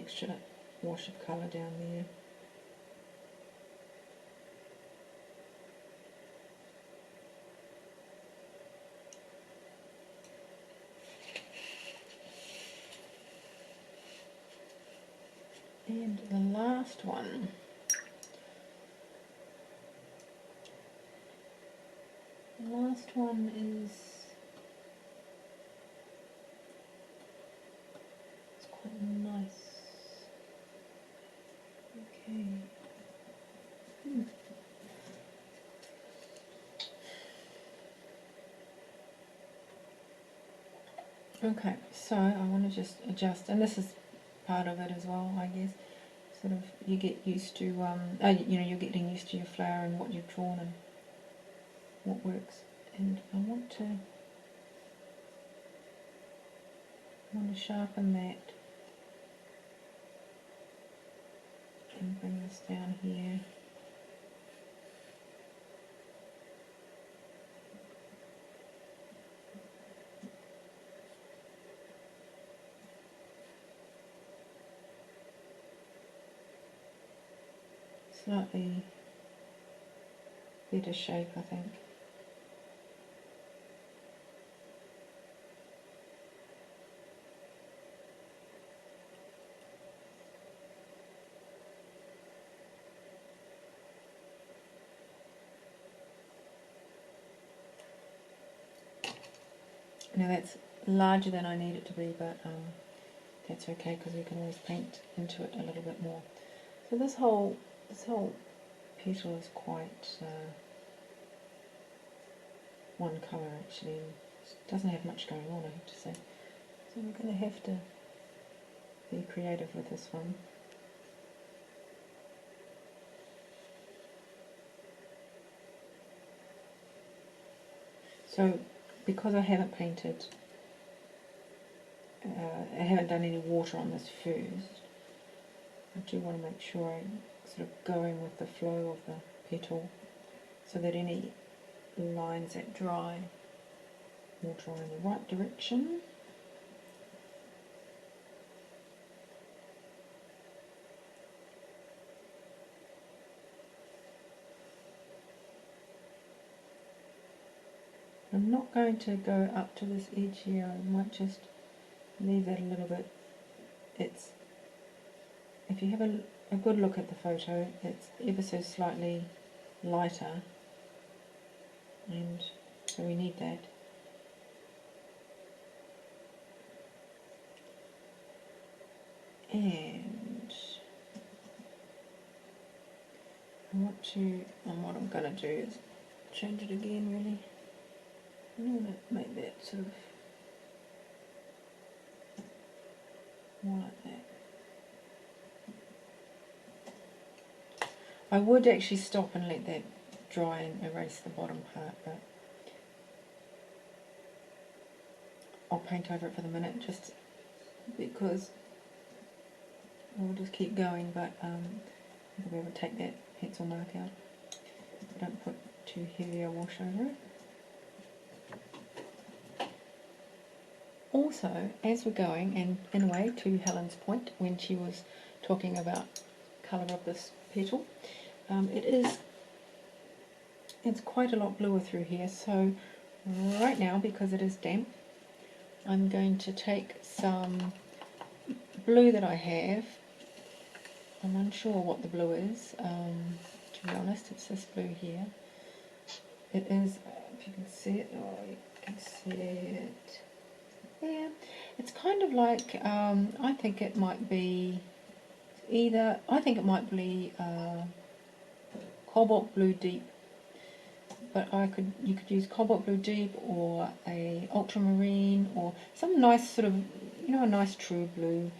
extra wash of colour down there. And the last one, is, it's quite nice. Okay. Okay, so I want to just adjust, and this is part of it as well, I guess. Sort of, you get used to, you're getting used to your flower and what you've drawn and what works. And I want to sharpen that and bring this down here. Slightly better shape, I think. Now that's larger than I need it to be, but that's okay because we can always paint into it a little bit more. So this whole petal is quite one colour actually. It doesn't have much going on, I have to say. So we're going to have to be creative with this one. So because I haven't painted, I haven't done any water on this first, I do want to make sure I'm sort of going with the flow of the petal so that any lines that dry will dry in the right direction. I'm not going to go up to this edge here, I might just leave that a little bit. It's, if you have a good look at the photo, it's ever so slightly lighter, and so we need that. And what I'm going to do is change it again really. I want to make that sort of more like that. I would actually stop and let that dry and erase the bottom part, but I'll paint over it for the minute just because we'll just keep going, but I'll be able to take that pencil mark out. Don't put too heavy a wash over it. Also, as we're going, and in a way to Helen's point when she was talking about colour of this petal, it's quite a lot bluer through here, so right now, because it is damp, I'm going to take some blue that I have. I'm unsure what the blue is, to be honest. It's this blue here. It is, if you can see it, oh, you can see it there. It's kind of like, I think it might be cobalt blue deep, but you could use cobalt blue deep or a ultramarine or some nice sort of, a nice true blue,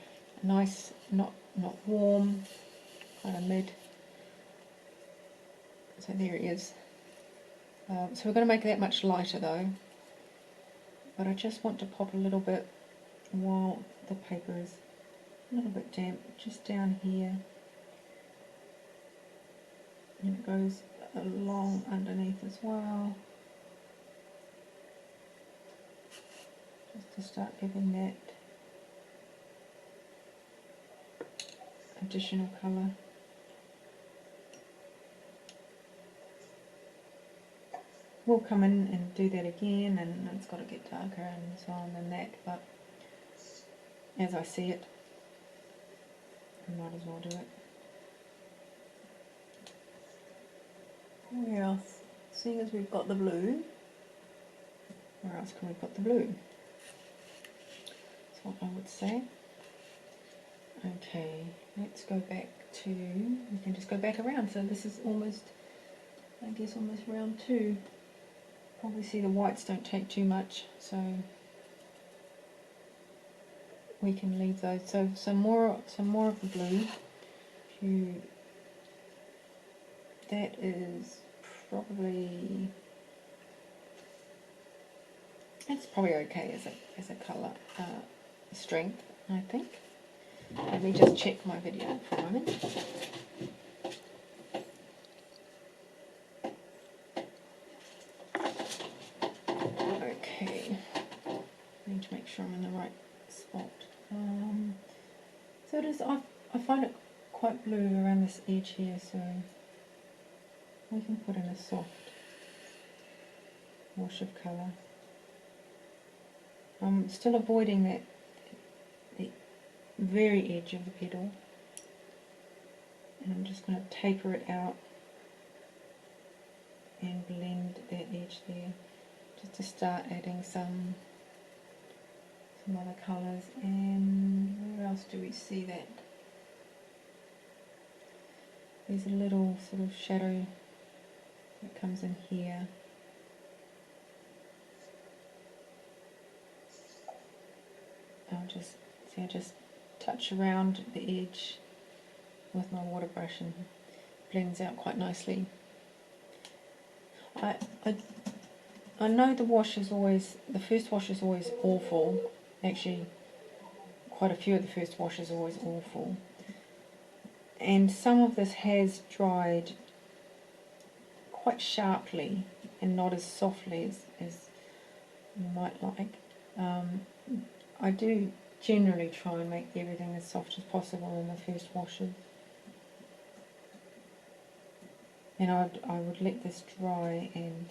a nice, not warm, kind of mid. So there it is. So we're going to make that much lighter though, but I just want to pop a little bit while the paper is a little bit damp, just down here, and it goes along underneath as well, just to start giving that additional colour. We'll come in and do that again, and it's got to get darker and so on than that, but as I see it, I might as well do it. Where else? Seeing as we've got the blue, where else can we put the blue? That's what I would say. Okay, let's go back to, we can just go back around. So this is almost, I guess, almost round 2. Probably see the whites don't take too much, so we can leave those. So some more of the blue. That is probably, it's probably okay as a colour strength, I think. Let me just check my video for a moment. Okay, I need to make sure I'm in the right spot. So it is, I find it quite blue around this edge here, so we can put in a soft wash of colour. I'm still avoiding the very edge of the petal, and I'm just going to taper it out and blend that edge there, just to start adding some other colours. And where else do we see that? There's a little sort of shadow that comes in here. I just touch around the edge with my water brush and blends out quite nicely. I know the first wash is always awful. Actually, quite a few of the first washes are always awful. And some of this has dried quite sharply and not as softly as you might like. I do generally try and make everything as soft as possible in the first washes. And I would let this dry and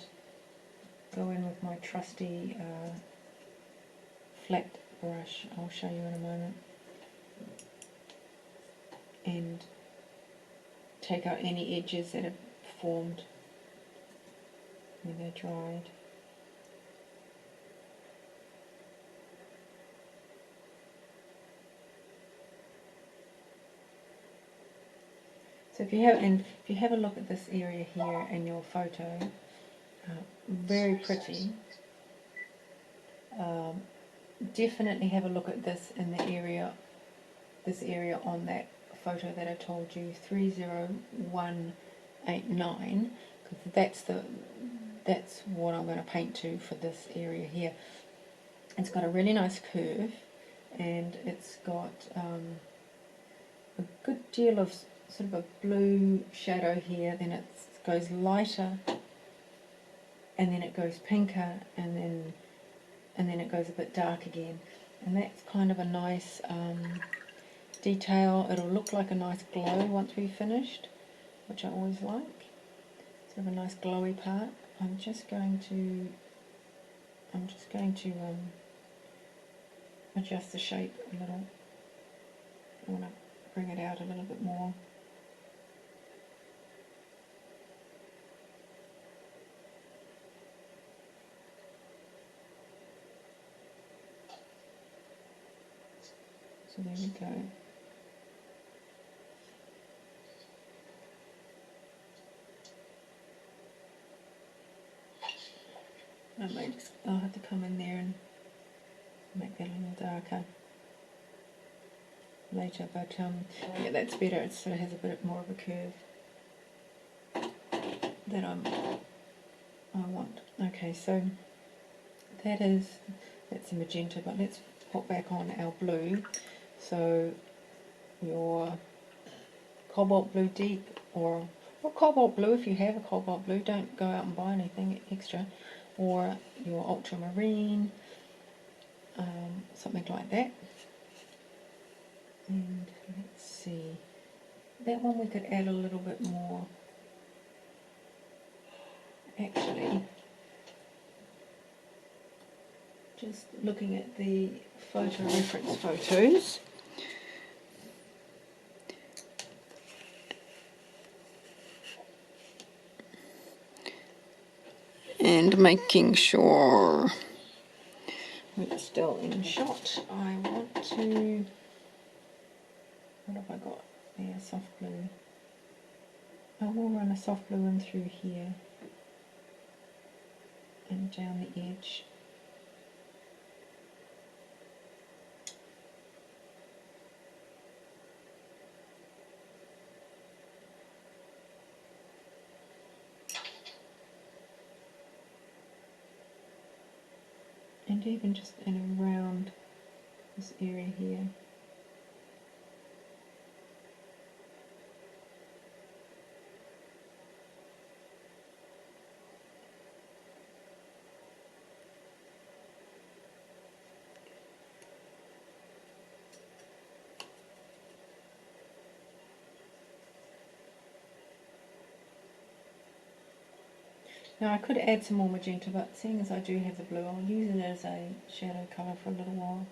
go in with my trusty flat brush. I'll show you in a moment. And take out any edges that have formed when they're dried. So if you have a look at this area here in your photo, very pretty. Definitely have a look at this in the area, this area on that photo that I told you, 30189, because that's what I'm going to paint to for this area here. It's got a really nice curve, and it's got a good deal of sort of a blue shadow here, then it goes lighter, and then it goes pinker, and then it goes a bit dark again, and that's kind of a nice detail. It'll look like a nice glow once we've finished, which I always like. Sort of a nice glowy part. I'm just going to adjust the shape a little. I want to bring it out a little bit more. So there we go. I'll have to come in there and make that a little darker later, but yeah, that's better. It sort of has a bit more of a curve that I want. Okay, so that's a magenta, but let's pop back on our blue. So your cobalt blue deep, or cobalt blue, if you have a cobalt blue, don't go out and buy anything extra, or your ultramarine, something like that. And let's see, that one we could add a little bit more. Actually, just looking at the photo reference photos, and making sure it's still in shot, I want to, what have I got there, soft blue. I will run a soft blue in through here and down the edge. And even just in around this area here. Now I could add some more magenta, but seeing as I do have the blue, I'll use it as a shadow colour for a little while,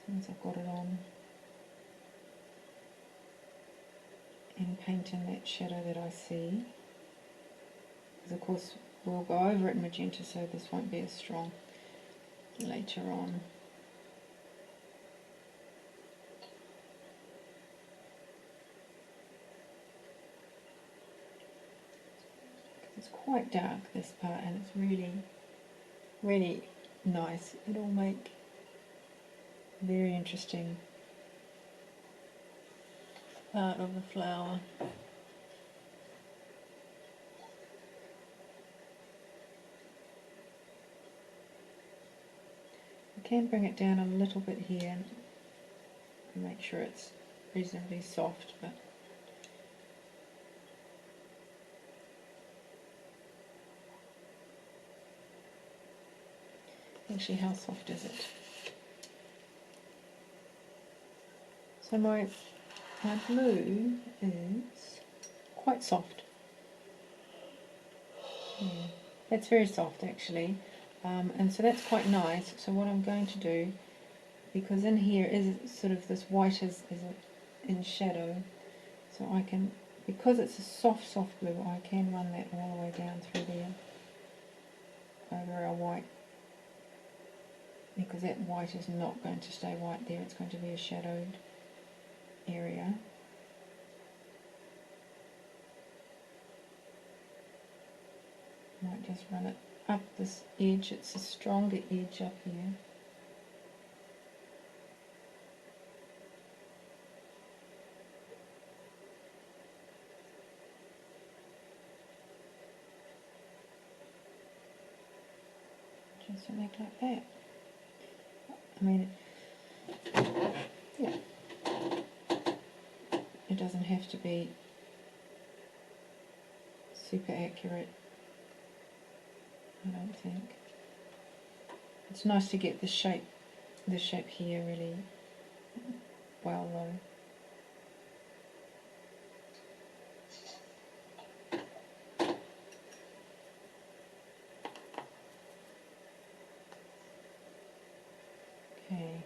since I've got it on. And paint in that shadow that I see. Because of course we'll go over it in magenta, so this won't be as strong later on. It's quite dark, this part, and it's really, really nice. It'll make a very interesting part of the flower. I can bring it down a little bit here and make sure it's reasonably soft, but actually, how soft is it? So my blue is quite soft. Yeah, that's very soft actually, and so that's quite nice. So what I'm going to do, because in here is sort of this white is in shadow, so I can, because it's a soft blue, I can run that all the way down through there over our white, because that white is not going to stay white there, it's going to be a shadowed area. Might just run it up this edge, it's a stronger edge up here. Just something like that. I mean, yeah, it doesn't have to be super accurate, I don't think. It's nice to get the shape here really well though. Okay,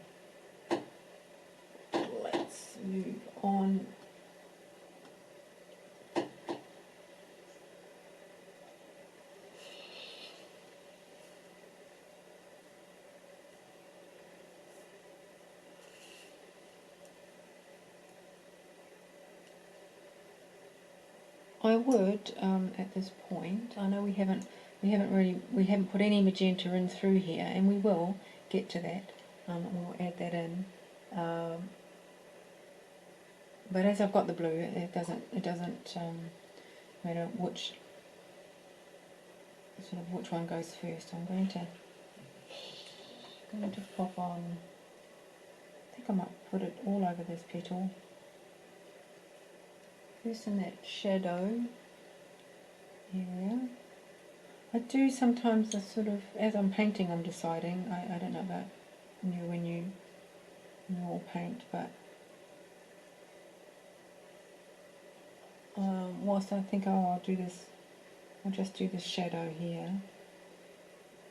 let's move on. I would, at this point, I know we haven't put any magenta in through here, and we will get to that. We'll add that in. But as I've got the blue, it doesn't matter which one goes first. I'm going to pop on. I think I might put it all over this petal. First in that shadow area. I do sometimes as I'm painting, I'm deciding. I don't know about when you all paint, but whilst I think, oh, I'll do this, I'll just do this shadow here,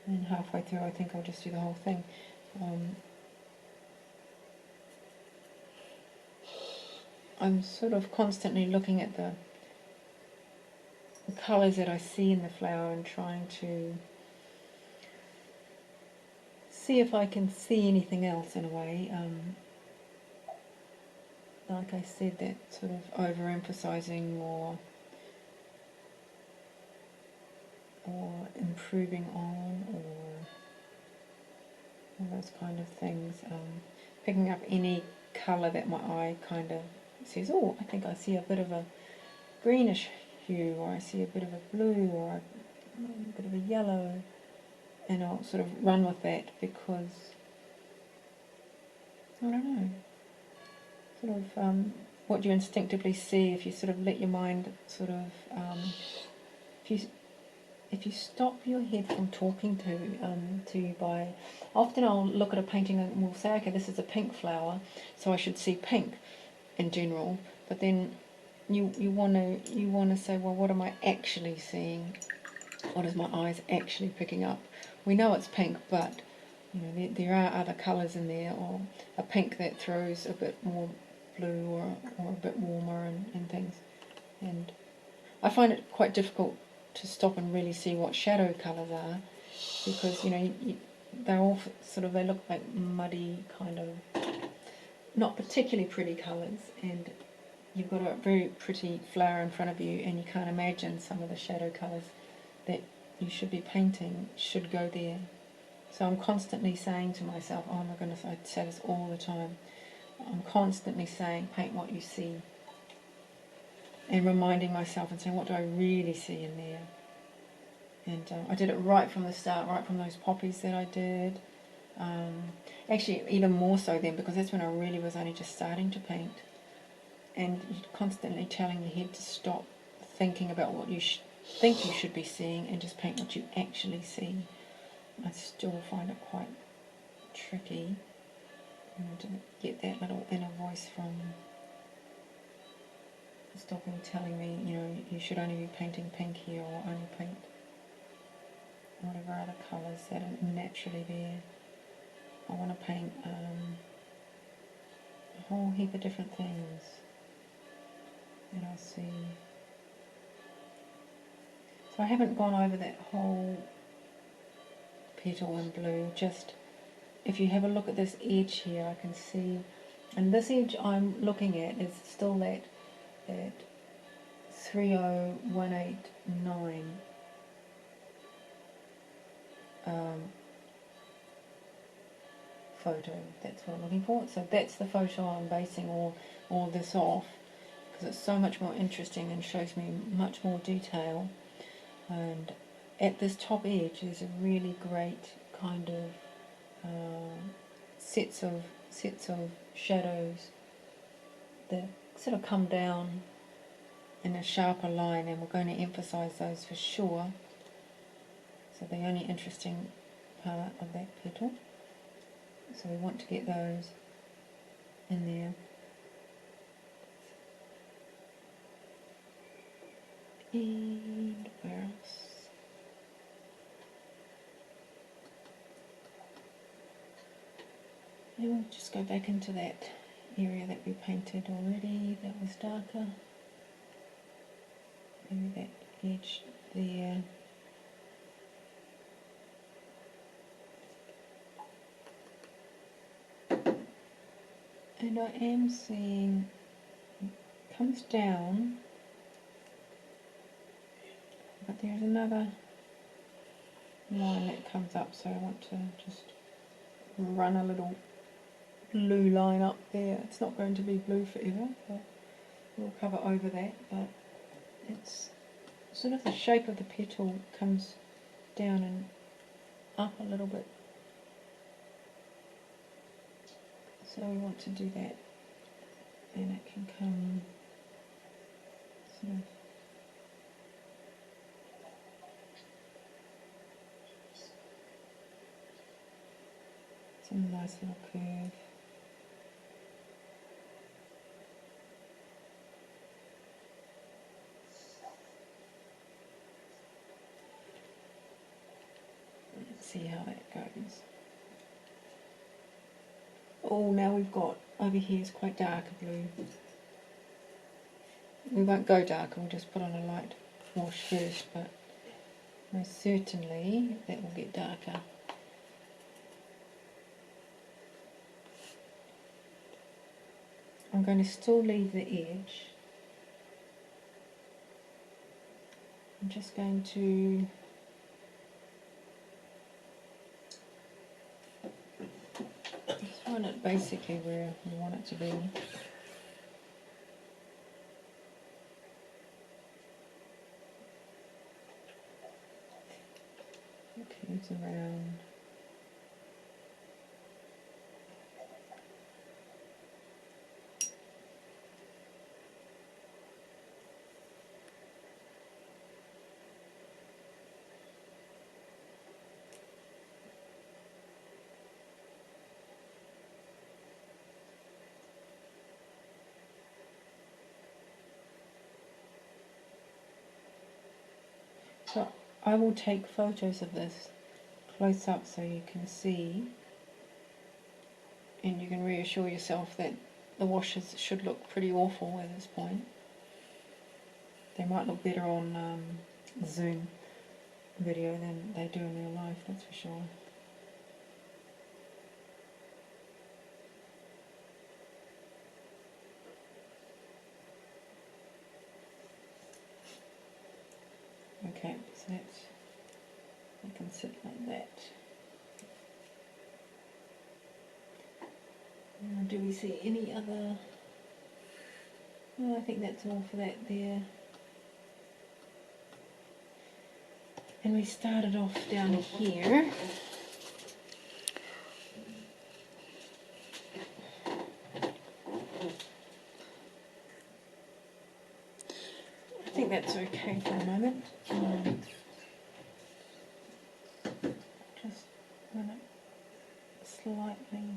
and halfway through I think I'll just do the whole thing. I'm sort of constantly looking at the colours that I see in the flower and trying to see if I can see anything else in a way. Like I said, that sort of overemphasizing or improving on, or all those kind of things. Picking up any colour that my eye kind of says, oh, I think I see a bit of a greenish hue, or I see a bit of a blue, or a bit of a yellow, and I'll sort of run with that, because I don't know, sort of what you instinctively see if you sort of let your mind sort of if you stop your head from talking to you by, often I'll look at a painting and we'll say, okay, this is a pink flower, so I should see pink in general, but then you want to say, well, what am I actually seeing? What is my eyes actually picking up? We know it's pink, but you know, there are other colours in there, or a pink that throws a bit more blue, or a bit warmer, and things. And I find it quite difficult to stop and really see what shadow colours are, because you know they're all sort of, they look like muddy kind of, not particularly pretty colours, and you've got a very pretty flower in front of you and you can't imagine some of the shadow colours that you should be painting should go there. So I'm constantly saying to myself, oh my goodness, I say this all the time, I'm constantly saying, paint what you see, and reminding myself and saying, what do I really see in there? And I did it right from the start, right from those poppies that I did. Actually, even more so then, because that's when I really was only just starting to paint. And you're constantly telling your head to stop thinking about what you think you should be seeing, and just paint what you actually see. I still find it quite tricky, you know, to get that little inner voice from stopping telling me, you know, you should only be painting pink here, or only paint whatever other colours that are naturally there. I want to paint a whole heap of different things that I see. So I haven't gone over that whole petal in blue, just if you have a look at this edge here, I can see, and this edge I'm looking at is still that 30189 photo. That's what I'm looking for. So that's the photo I'm basing all this off, because it's so much more interesting and shows me much more detail. And at this top edge there's a really great kind of sets of shadows that sort of come down in a sharper line, and we're going to emphasize those for sure. So the only interesting part of that petal, so we want to get those in there. And where else? And we'll just go back into that area that we painted already, that was darker. Maybe that edge there. And I am seeing it comes down, but there's another line that comes up, so I want to just run a little blue line up there. It's not going to be blue forever, but we'll cover over that. But it's sort of the shape of the petal comes down and up a little bit, so we want to do that, and it can come sort of some nice little curve. see how that goes. Oh, now we've got, over here is quite darker blue. We won't go darker, we'll just put on a light wash first, but most certainly that will get darker. I'm going to still leave the edge. I'm just going to find it basically where we want it to be. Curves around. So I will take photos of this close up so you can see, and you can reassure yourself that the washes should look pretty awful at this point. They might look better on Zoom video than they do in real life, that's for sure. Okay, so that's, I can sit like that. Now, do we see any other? Well, I think that's all for that there. And we started off down here. I think that's okay for the moment. Just run it slightly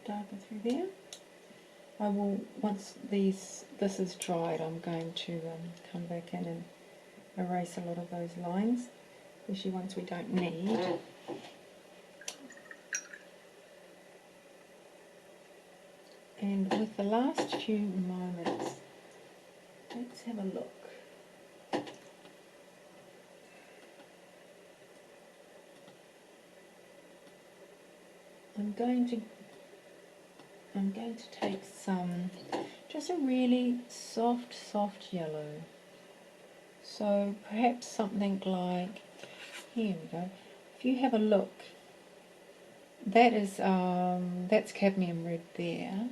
darker through there. I will, once this is dried, I'm going to come back in and erase a lot of those lines, especially ones we don't need. And with the last few moments, let's have a look. I'm going to take some, just a really soft yellow. So perhaps something like, here we go. If you have a look, that is that's cadmium red there.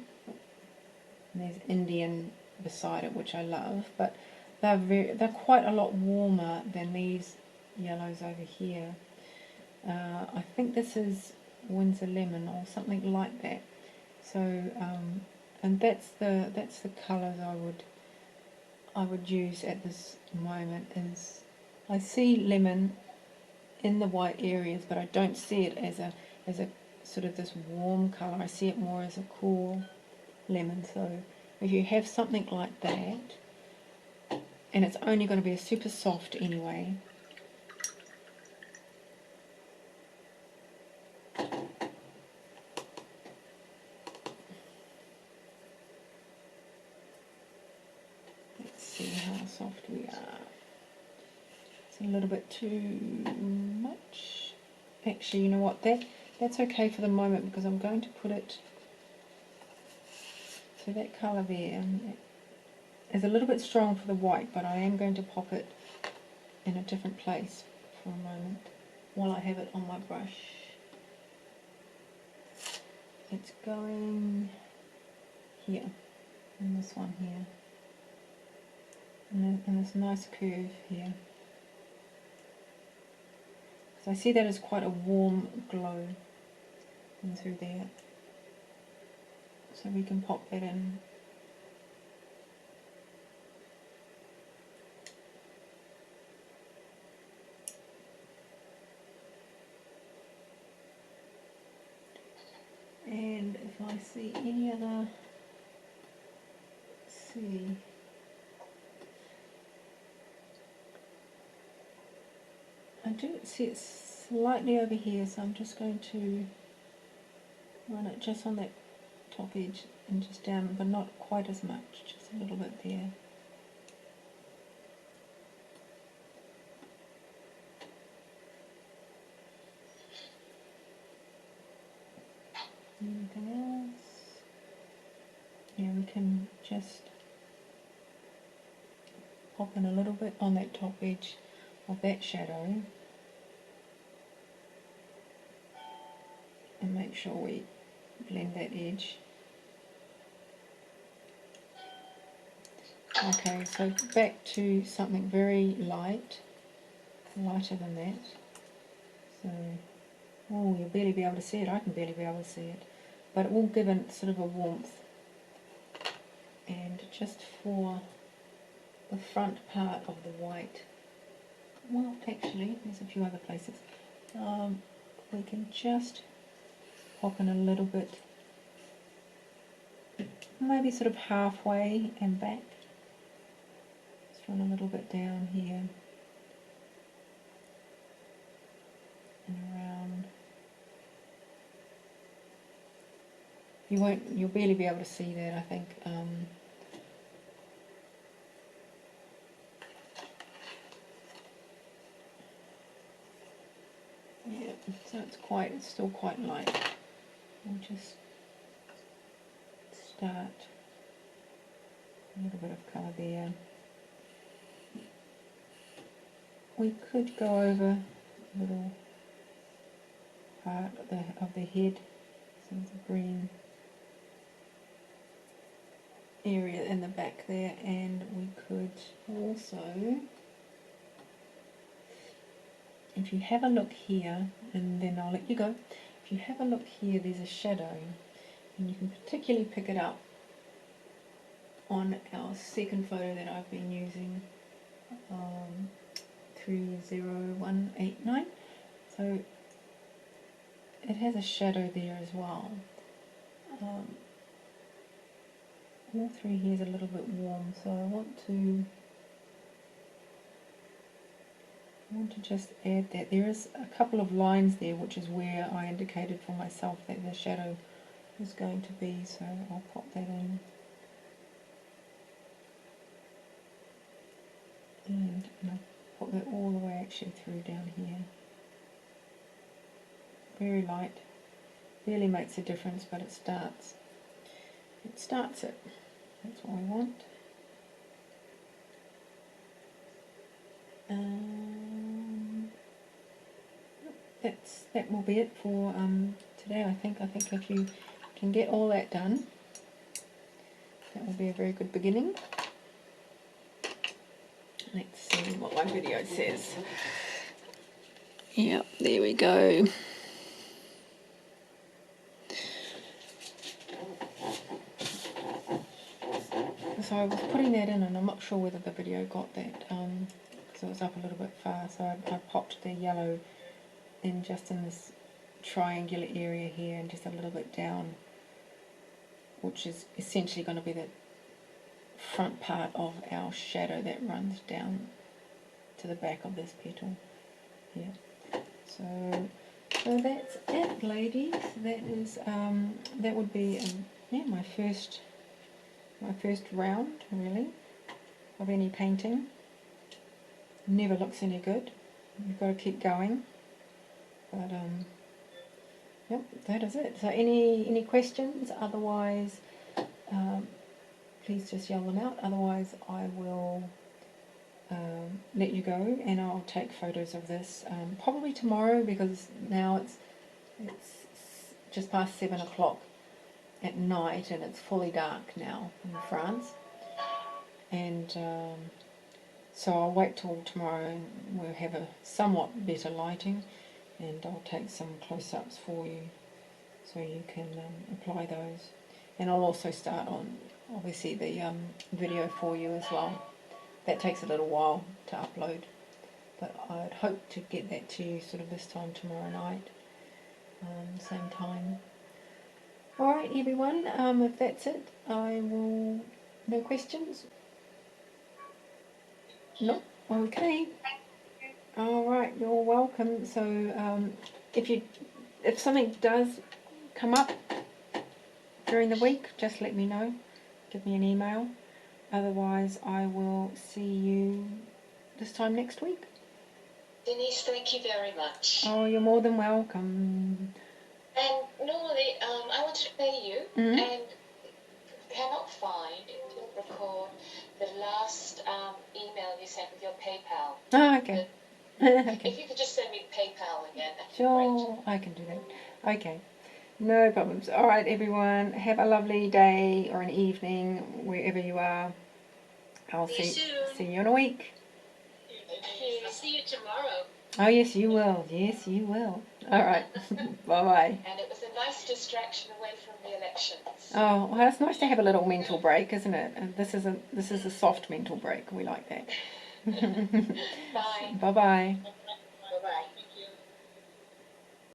And there's Indian beside it, which I love, but they're quite a lot warmer than these yellows over here. I think this is Windsor Lemon or something like that. So and that's the colours I would use at this moment. Is I see lemon in the white areas, but I don't see it as a sort of this warm colour. I see it more as a cool lemon. So if you have something like that, and it's only going to be a super soft anyway, let's see how soft we are. It's a little bit too much. Actually, you know what, that's okay for the moment, because I'm going to put it, so that colour there is a little bit strong for the white, but I am going to pop it in a different place for a moment while I have it on my brush. It's going here, and this one here, and this nice curve here. So I see that as quite a warm glow in through there. So we can pop that in. And if I see any other, let's see, I do see it's slightly over here, so I'm just going to run it just on that top edge and just down, but not quite as much, just a little bit there. Anything else? Yeah, we can just pop in a little bit on that top edge of that shadow and make sure we blend that edge. Okay, so back to something very light, lighter than that. So, oh, you'll barely be able to see it. I can barely be able to see it, but it will give it sort of a warmth. And just for the front part of the white, well, actually, there's a few other places. We can just pop in a little bit, maybe sort of halfway and back. Just run a little bit down here and around. You'll barely be able to see that, I think. Yeah, so it's still quite light. We'll just start a little bit of colour there. We could go over a little part of the head, some of the green area in the back there, and we could also, if you have a look here, and then I'll let you go, if you have a look here, there's a shadow, and you can particularly pick it up on our second photo that I've been using, 30189. So it has a shadow there as well. All through here is a little bit warm, so I want to just add that. There is a couple of lines there, which is where I indicated for myself that the shadow was going to be, so I'll pop that in. And I'll put that all the way actually through down here. Very light. Barely makes a difference, but it starts it. That's what we want. That will be it for today. I think if you can get all that done, that will be a very good beginning. Let's see what my video says. Yep, there we go. So I was putting that in, and I'm not sure whether the video got that, because it was up a little bit far, so I popped the yellow in just in this triangular area here and just a little bit down, which is essentially going to be the front part of our shadow that runs down to the back of this petal here. So that's it, ladies. That would be yeah, my first round, really, of any painting. Never looks any good. You've got to keep going. But yep, that is it. So any questions? Otherwise, please just yell them out. Otherwise, I will let you go, and I'll take photos of this probably tomorrow, because now it's just past 7 o'clock at night, and it's fully dark now in France. And so I'll wait till tomorrow, and we'll have a somewhat better lighting, and I'll take some close-ups for you so you can apply those. And I'll also start on, obviously, the video for you as well. That takes a little while to upload, but I'd hope to get that to you sort of this time tomorrow night, same time. Alright everyone, if that's it, I will... No questions? No? Okay. All right, you're welcome. So if something does come up during the week, just let me know. Give me an email. Otherwise, I will see you this time next week. Denise, thank you very much. Oh, you're more than welcome. And normally, I want to pay you, Mm-hmm. and cannot find, didn't record the last email you sent with your PayPal. Oh, okay. Okay. If you could just send me the PayPal again, that'd be Sure, great. I can do that. Okay. No problems. All right, everyone. Have a lovely day or an evening wherever you are. I'll See you soon. see you in a week. I'll see you tomorrow. Oh, yes, you will. Yes, you will. All right. Bye-bye. And it was a nice distraction away from the elections. Oh, well, it's nice to have a little mental break, isn't it? And this is a soft mental break. We like that. Bye. Bye-bye.